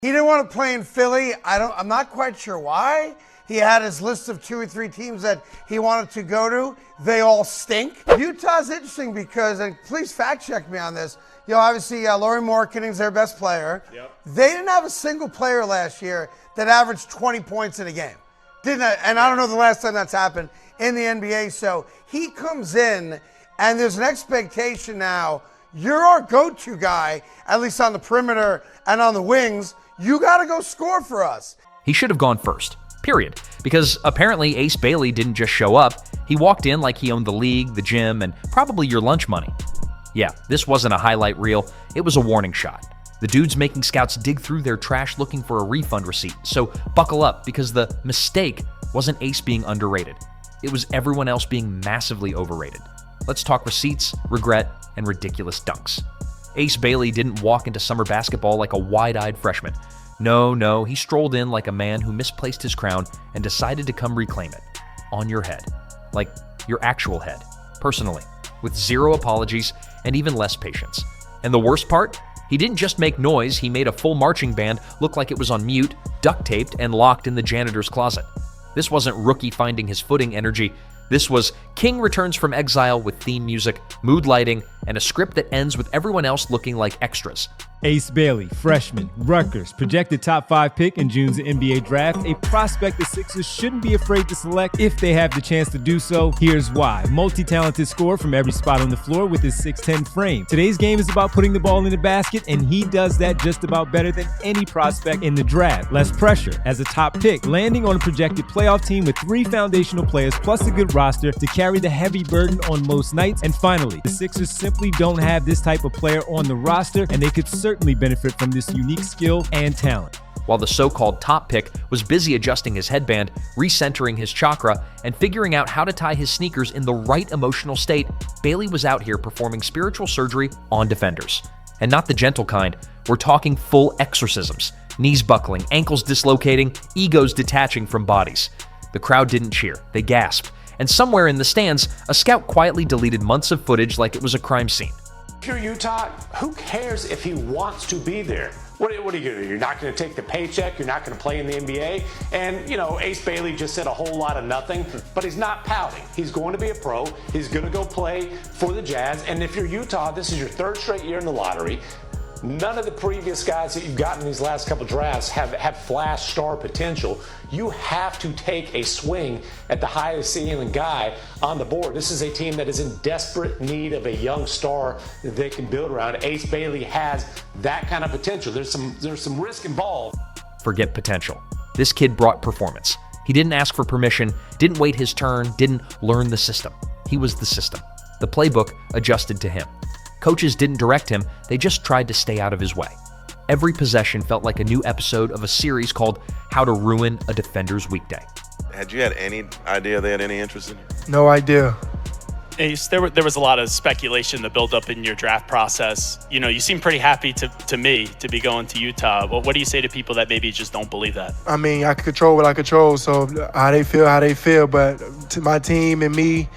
He didn't want to play in Philly. I'm not quite sure why. He had his list of 2 or 3 teams that he wanted to go to. They all stink. Utah's interesting because, and please fact check me on this, obviously Laurie Markkanen's their best player. Yep. They didn't have a single player last year that averaged 20 points in a game. And I don't know the last time that's happened in the NBA. So he comes in, and there's an expectation now. You're our go-to guy, at least on the perimeter and on the wings. You got to go score for us. He should have gone first, period. Because apparently Ace Bailey didn't just show up. He walked in like he owned the league, the gym, and probably your lunch money. Yeah, this wasn't a highlight reel. It was a warning shot. The dude's making scouts dig through their trash looking for a refund receipt. So buckle up, because the mistake wasn't Ace being underrated. It was everyone else being massively overrated. Let's talk receipts, regret, and ridiculous dunks. Ace Bailey didn't walk into summer basketball like a wide-eyed freshman. No, he strolled in like a man who misplaced his crown and decided to come reclaim it. On your head. Like your actual head. Personally. With zero apologies and even less patience. And the worst part? He didn't just make noise, he made a full marching band look like it was on mute, duct taped, and locked in the janitor's closet. This wasn't rookie finding his footing energy. This was King returns from exile with theme music, mood lighting, and a script that ends with everyone else looking like extras. Ace Bailey, freshman, Rutgers, projected top 5 pick in June's NBA draft, a prospect the Sixers shouldn't be afraid to select if they have the chance to do so. Here's why. Multi-talented scorer from every spot on the floor with his 6'10 frame. Today's game is about putting the ball in the basket, and he does that just about better than any prospect in the draft. Less pressure as a top pick, landing on a projected playoff team with 3 foundational players plus a good roster to carry the heavy burden on most nights. And finally, the Sixers simply don't have this type of player on the roster, and they could certainly benefit from this unique skill and talent. While the so-called top pick was busy adjusting his headband, recentering his chakra, and figuring out how to tie his sneakers in the right emotional state, Bailey was out here performing spiritual surgery on defenders. And not the gentle kind. We're talking full exorcisms. Knees buckling, ankles dislocating, egos detaching from bodies. The crowd didn't cheer. They gasped. And somewhere in the stands, a scout quietly deleted months of footage like it was a crime scene. If you're Utah, who cares if he wants to be there? What are you going to do? You're not going to take the paycheck. You're not going to play in the NBA. And, Ace Bailey just said a whole lot of nothing, but he's not pouting. He's going to be a pro. He's going to go play for the Jazz. And if you're Utah, this is your 3rd straight year in the lottery. None of the previous guys that you've gotten in these last couple drafts have flash star potential. You have to take a swing at the highest ceiling guy on the board. This is a team that is in desperate need of a young star that they can build around. Ace Bailey has that kind of potential. There's some risk involved. Forget potential. This kid brought performance. He didn't ask for permission, didn't wait his turn, didn't learn the system. He was the system. The playbook adjusted to him. Coaches didn't direct him, they just tried to stay out of his way. Every possession felt like a new episode of a series called How to Ruin a Defender's Weekday. Had you had any idea they had any interest in you? No idea. Ace, there was a lot of speculation to build up in your draft process. You seem pretty happy to me to be going to Utah. Well, what do you say to people that maybe just don't believe that? I mean, I can control what I control, so how they feel. But to my team and me,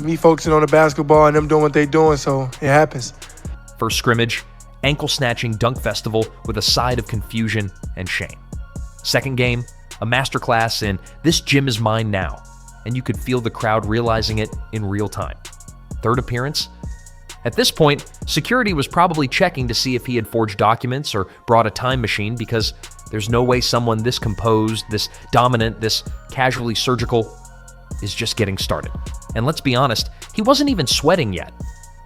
me focusing on the basketball and them doing what they doing, so it happens. First scrimmage, ankle-snatching dunk festival with a side of confusion and shame. Second game, a masterclass in "This gym is mine now," and you could feel the crowd realizing it in real time. Third appearance? At this point, security was probably checking to see if he had forged documents or brought a time machine, because there's no way someone this composed, this dominant, this casually surgical is just getting started. And let's be honest, he wasn't even sweating yet.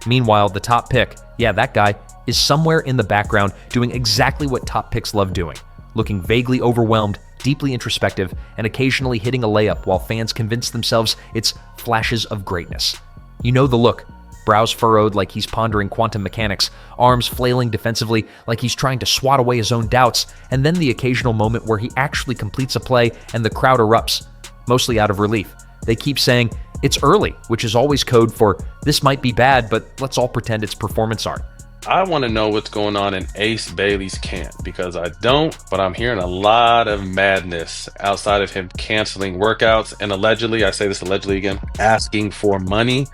Meanwhile, the top pick, that guy, is somewhere in the background doing exactly what top picks love doing, looking vaguely overwhelmed, deeply introspective, and occasionally hitting a layup while fans convince themselves it's flashes of greatness. You know the look. Brows furrowed like he's pondering quantum mechanics, arms flailing defensively like he's trying to swat away his own doubts, and then the occasional moment where he actually completes a play and the crowd erupts, mostly out of relief. They keep saying, "It's early," which is always code for, "This might be bad, but let's all pretend it's performance art." I want to know what's going on in Ace Bailey's camp, because I don't, but I'm hearing a lot of madness outside of him canceling workouts and allegedly, I say this allegedly again, asking for money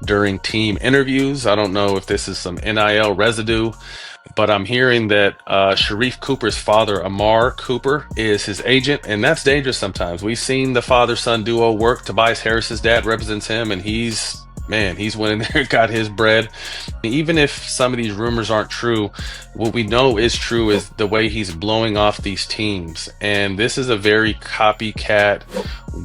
during team interviews. I don't know if this is some NIL residue but I'm hearing that Sharif Cooper's father, Amar Cooper, is his agent, and that's dangerous sometimes. We've seen the father-son duo work. Tobias Harris's dad represents him, and he's went in there, got his bread. Even if some of these rumors aren't true, what we know is true is the way he's blowing off these teams. And this is a very copycat,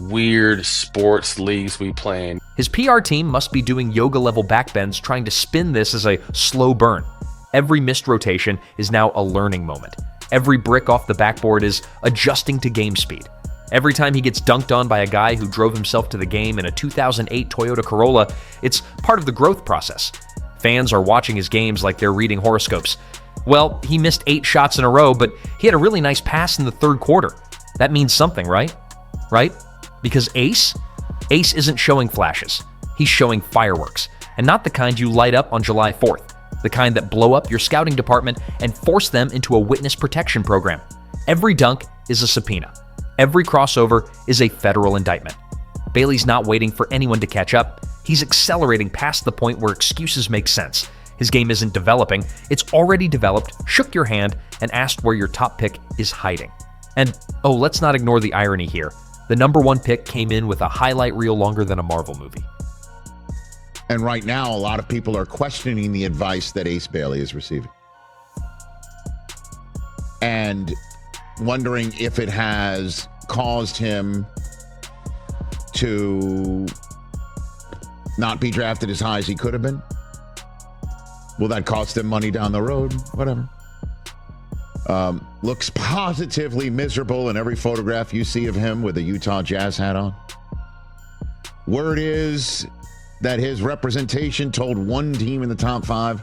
weird sports leagues we play in. His PR team must be doing yoga-level backbends trying to spin this as a slow burn. Every missed rotation is now a learning moment. Every brick off the backboard is adjusting to game speed. Every time he gets dunked on by a guy who drove himself to the game in a 2008 Toyota Corolla, it's part of the growth process. Fans are watching his games like they're reading horoscopes. Well, he missed 8 shots in a row, but he had a really nice pass in the third quarter. That means something, right? Right? Because Ace isn't showing flashes. He's showing fireworks, and not the kind you light up on July 4th, the kind that blow up your scouting department and force them into a witness protection program. Every dunk is a subpoena. Every crossover is a federal indictment. Bailey's not waiting for anyone to catch up. He's accelerating past the point where excuses make sense. His game isn't developing. It's already developed, shook your hand, and asked where your top pick is hiding. And, let's not ignore the irony here. The number 1 pick came in with a highlight reel longer than a Marvel movie. And right now, a lot of people are questioning the advice that Ace Bailey is receiving. And wondering if it has caused him to not be drafted as high as he could have been. Will that cost him money down the road? Whatever. Looks positively miserable in every photograph you see of him with a Utah Jazz hat on. Word is that his representation told one team in the top 5.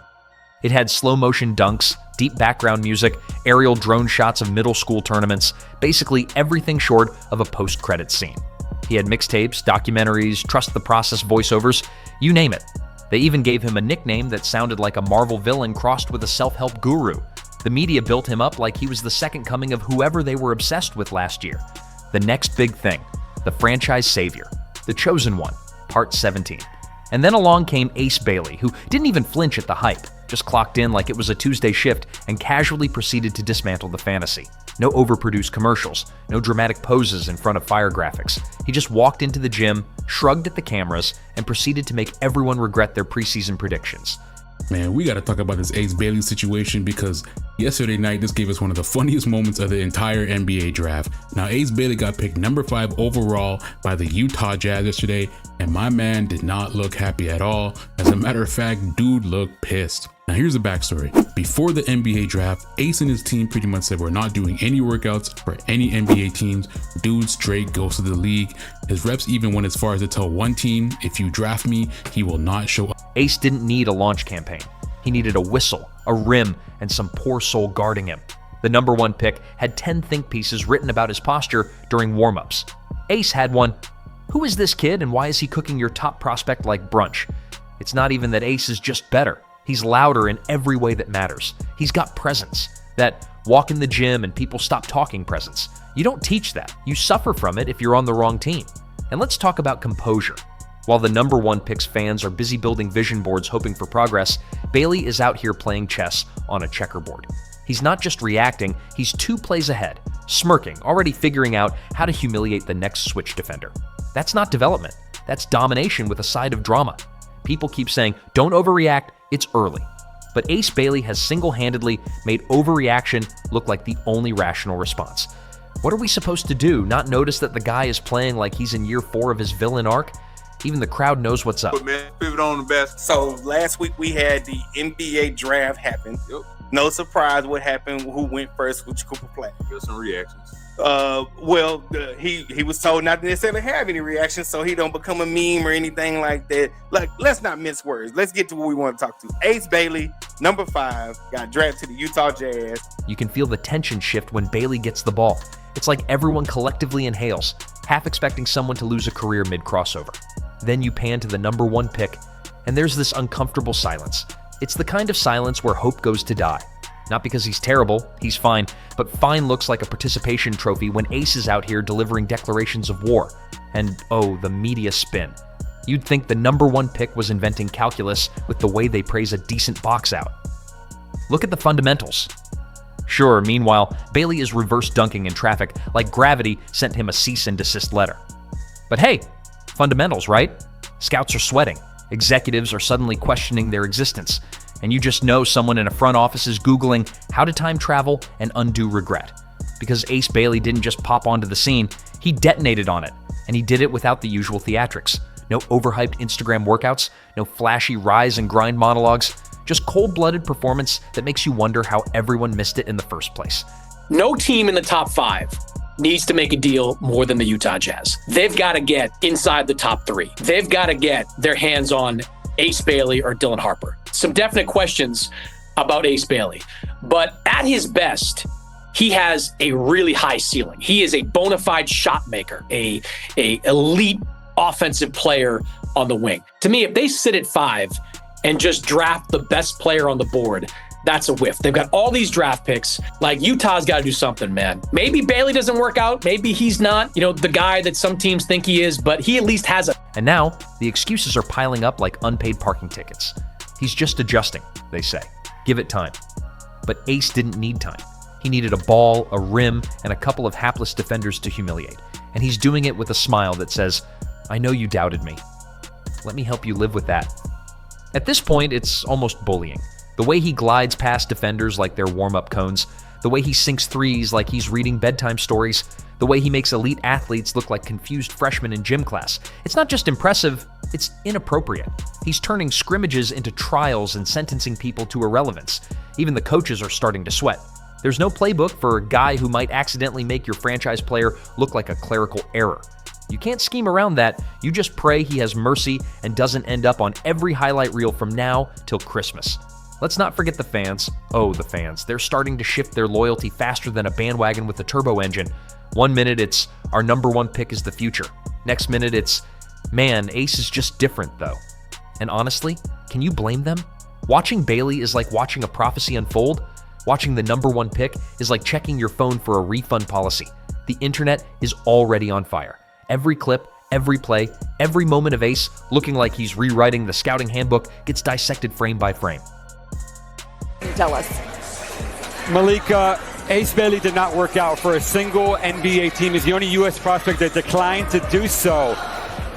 It had slow-motion dunks, deep background music, aerial drone shots of middle school tournaments, basically everything short of a post-credits scene. He had mixtapes, documentaries, trust the process voiceovers, you name it. They even gave him a nickname that sounded like a Marvel villain crossed with a self-help guru. The media built him up like he was the second coming of whoever they were obsessed with last year. The next big thing, the franchise savior, the chosen one, part 17. And then along came Ace Bailey, who didn't even flinch at the hype, just clocked in like it was a Tuesday shift and casually proceeded to dismantle the fantasy. No overproduced commercials, no dramatic poses in front of fire graphics. He just walked into the gym, shrugged at the cameras, and proceeded to make everyone regret their preseason predictions. Man, we got to talk about this Ace Bailey situation because yesterday night this gave us one of the funniest moments of the entire NBA draft. Now, Ace Bailey got picked number 5 overall by the Utah Jazz yesterday, and my man did not look happy at all. As a matter of fact, dude looked pissed. Now, here's the backstory. Before the NBA draft, Ace and his team pretty much said we're not doing any workouts for any NBA teams. Dude straight goes to the league. His reps even went as far as to tell one team, if you draft me, he will not show up. Ace didn't need a launch campaign. He needed a whistle, a rim, and some poor soul guarding him. The number 1 pick had 10 think pieces written about his posture during warm-ups. Ace had one. Who is this kid and why is he cooking your top prospect like brunch? It's not even that Ace is just better. He's louder in every way that matters. He's got presence. That walk in the gym and people stop talking presence. You don't teach that. You suffer from it if you're on the wrong team. And let's talk about composure. While the number 1 pick's fans are busy building vision boards hoping for progress, Bailey is out here playing chess on a checkerboard. He's not just reacting, he's 2 plays ahead, smirking, already figuring out how to humiliate the next switch defender. That's not development. That's domination with a side of drama. People keep saying, don't overreact, it's early. But Ace Bailey has single-handedly made overreaction look like the only rational response. What are we supposed to do? Not notice that the guy is playing like he's in year 4 of his villain arc? Even the crowd knows what's up. Pivot on the best. So last week we had the NBA draft happen. Yep. No surprise what happened, who went first, which Cooper played. Give some reactions. He was told not to necessarily have any reactions, so he don't become a meme or anything like that. Like, let's not mince words. Let's get to what we want to talk to. Ace Bailey, number 5, got drafted to the Utah Jazz. You can feel the tension shift when Bailey gets the ball. It's like everyone collectively inhales, half expecting someone to lose a career mid-crossover. Then you pan to the number 1 pick, and there's this uncomfortable silence. It's the kind of silence where hope goes to die. Not because he's terrible, he's fine, but fine looks like a participation trophy when Ace is out here delivering declarations of war. And the media spin. You'd think the number 1 pick was inventing calculus with the way they praise a decent box out. Look at the fundamentals. Sure, meanwhile, Bailey is reverse dunking in traffic like gravity sent him a cease and desist letter. But hey, fundamentals, right? Scouts are sweating. Executives are suddenly questioning their existence. And you just know someone in a front office is Googling how to time travel and undo regret. Because Ace Bailey didn't just pop onto the scene, he detonated on it. And he did it without the usual theatrics. No overhyped Instagram workouts, no flashy rise and grind monologues, just cold-blooded performance that makes you wonder how everyone missed it in the first place. No team in the top 5 needs to make a deal more than the Utah Jazz. They've got to get inside the top 3. They've got to get their hands on Ace Bailey or Dylan Harper. Some definite questions about Ace Bailey, but at his best, he has a really high ceiling. He is a bona fide shot maker, a elite offensive player on the wing. To me, if they sit at 5 and just draft the best player on the board, that's a whiff. They've got all these draft picks. Like, Utah's got to do something, man. Maybe Bailey doesn't work out. Maybe he's not, the guy that some teams think he is, but he at least has a... And now, the excuses are piling up like unpaid parking tickets. He's just adjusting, they say. Give it time. But Ace didn't need time. He needed a ball, a rim, and a couple of hapless defenders to humiliate. And he's doing it with a smile that says, I know you doubted me. Let me help you live with that. At this point, it's almost bullying. The way he glides past defenders like they're warm-up cones, the way he sinks threes like he's reading bedtime stories, the way he makes elite athletes look like confused freshmen in gym class. It's not just impressive, it's inappropriate. He's turning scrimmages into trials and sentencing people to irrelevance. Even the coaches are starting to sweat. There's no playbook for a guy who might accidentally make your franchise player look like a clerical error. You can't scheme around that. You just pray he has mercy and doesn't end up on every highlight reel from now till Christmas. Let's not forget the fans. Oh, the fans. They're starting to shift their loyalty faster than a bandwagon with a turbo engine. One minute it's, our number 1 pick is the future. Next minute it's, man, Ace is just different though. And honestly, can you blame them? Watching Bailey is like watching a prophecy unfold. Watching the number 1 pick is like checking your phone for a refund policy. The internet is already on fire. Every clip, every play, every moment of Ace looking like he's rewriting the scouting handbook gets dissected frame by frame. Tell us. Malika, Ace Bailey did not work out for a single NBA team. He's the only U.S. prospect that declined to do so.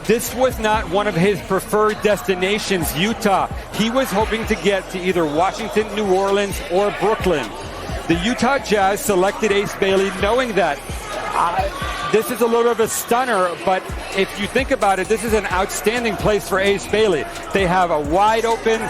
This was not one of his preferred destinations, Utah. He was hoping to get to either Washington, New Orleans, or Brooklyn. The Utah Jazz selected Ace Bailey knowing that this is a little bit of a stunner, but if you think about it, this is an outstanding place for Ace Bailey. They have a wide open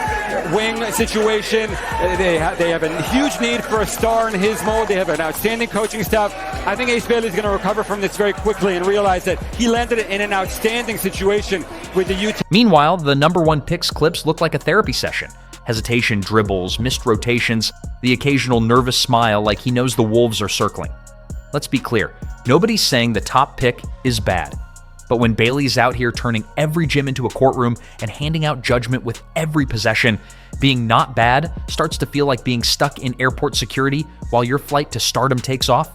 wing situation. They have a huge need for a star in his mold. They have an outstanding coaching staff. I think Ace Bailey is going to recover from this very quickly and realize that he landed in an outstanding situation with the Utah. Meanwhile, the number 1 pick's clips look like a therapy session. Hesitation, dribbles, missed rotations, the occasional nervous smile like he knows the Wolves are circling. Let's be clear, nobody's saying the top pick is bad. But when Bailey's out here turning every gym into a courtroom and handing out judgment with every possession, being not bad starts to feel like being stuck in airport security while your flight to stardom takes off.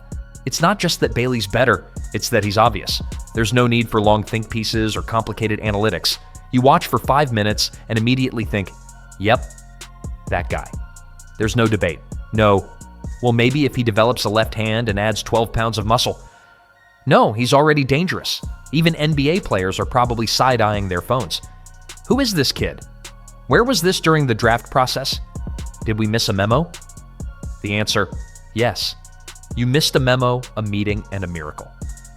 It's not just that Bailey's better, it's that he's obvious. There's no need for long think pieces or complicated analytics. You watch for 5 minutes and immediately think, yep, that guy. There's no debate. No, well, maybe if he develops a left hand and adds 12 pounds of muscle. No, he's already dangerous. Even NBA players are probably side-eyeing their phones. Who is this kid? Where was this during the draft process? Did we miss a memo? The answer, yes. You missed a memo, a meeting, and a miracle.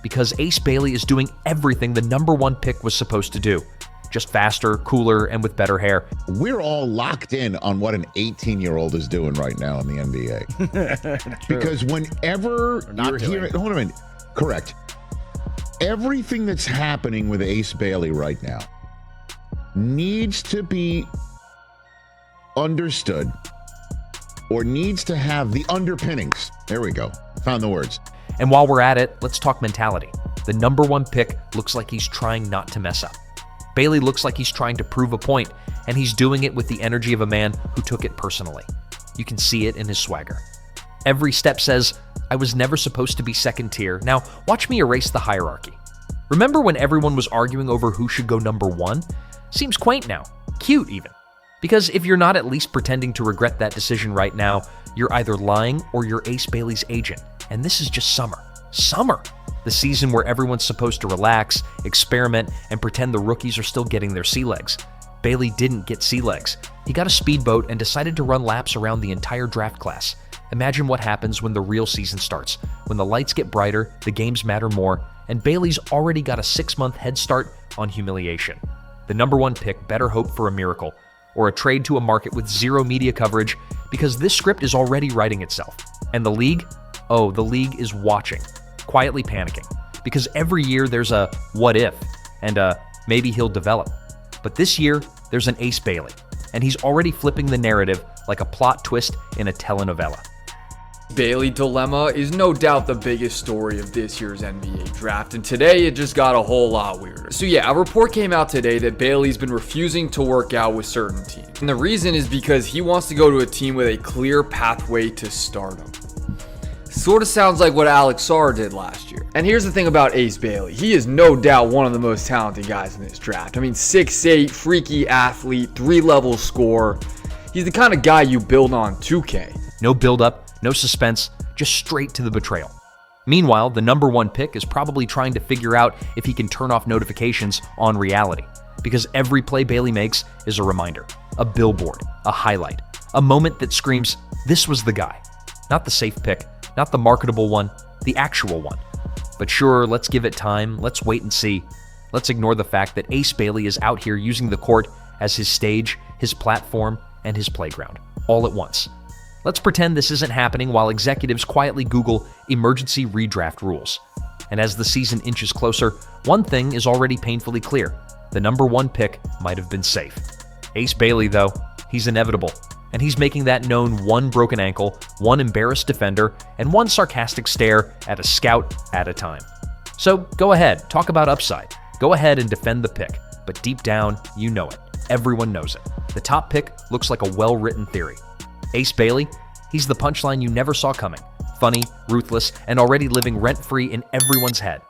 Because Ace Bailey is doing everything the number 1 pick was supposed to do. Just faster, cooler, and with better hair. We're all locked in on what an 18-year-old is doing right now in the NBA. Because whenever you're hearing... Hold on a minute. Correct. Everything that's happening with Ace Bailey right now needs to be understood or needs to have the underpinnings. There we go. Found the words. And while we're at it, let's talk mentality. The number 1 pick looks like he's trying not to mess up. Bailey looks like he's trying to prove a point, and he's doing it with the energy of a man who took it personally. You can see it in his swagger. Every step says, I was never supposed to be second tier. Now, watch me erase the hierarchy. Remember when everyone was arguing over who should go number 1? Seems quaint now. Cute, even. Because if you're not at least pretending to regret that decision right now, you're either lying or you're Ace Bailey's agent. And this is just summer. Summer! The season where everyone's supposed to relax, experiment, and pretend the rookies are still getting their sea legs. Bailey didn't get sea legs. He got a speedboat and decided to run laps around the entire draft class. Imagine what happens when the real season starts. When the lights get brighter, the games matter more, and Bailey's already got a 6-month head start on humiliation. The number 1 pick better hope for a miracle, or a trade to a market with zero media coverage, because this script is already writing itself. And the league? Oh, the league is watching, quietly panicking, because every year there's a what if, and a maybe he'll develop. But this year, there's an Ace Bailey, and he's already flipping the narrative like a plot twist in a telenovela. Bailey dilemma is no doubt the biggest story of this year's NBA draft, and today it just got a whole lot weirder. So yeah, a report came out today that Bailey's been refusing to work out with certain teams. And the reason is because he wants to go to a team with a clear pathway to stardom. Sort of sounds like what Alex Sarr did last year. And here's the thing about Ace Bailey. He is no doubt one of the most talented guys in this draft. I mean, 6'8", freaky athlete, 3-level scorer. He's the kind of guy you build on 2K. No build-up, no suspense, just straight to the betrayal. Meanwhile, the number 1 pick is probably trying to figure out if he can turn off notifications on reality. Because every play Bailey makes is a reminder, a billboard, a highlight, a moment that screams, this was the guy. Not the safe pick, not the marketable one, the actual one. But sure, let's give it time, let's wait and see. Let's ignore the fact that Ace Bailey is out here using the court as his stage, his platform, and his playground, all at once. Let's pretend this isn't happening while executives quietly Google emergency redraft rules. And as the season inches closer, one thing is already painfully clear. The number 1 pick might have been safe. Ace Bailey, though, he's inevitable. And he's making that known 1 broken ankle, 1 embarrassed defender, and 1 sarcastic stare at a scout at a time. So go ahead, talk about upside. Go ahead and defend the pick. But deep down, you know it. Everyone knows it. The top pick looks like a well-written theory. Ace Bailey, he's the punchline you never saw coming. Funny, ruthless, and already living rent-free in everyone's head.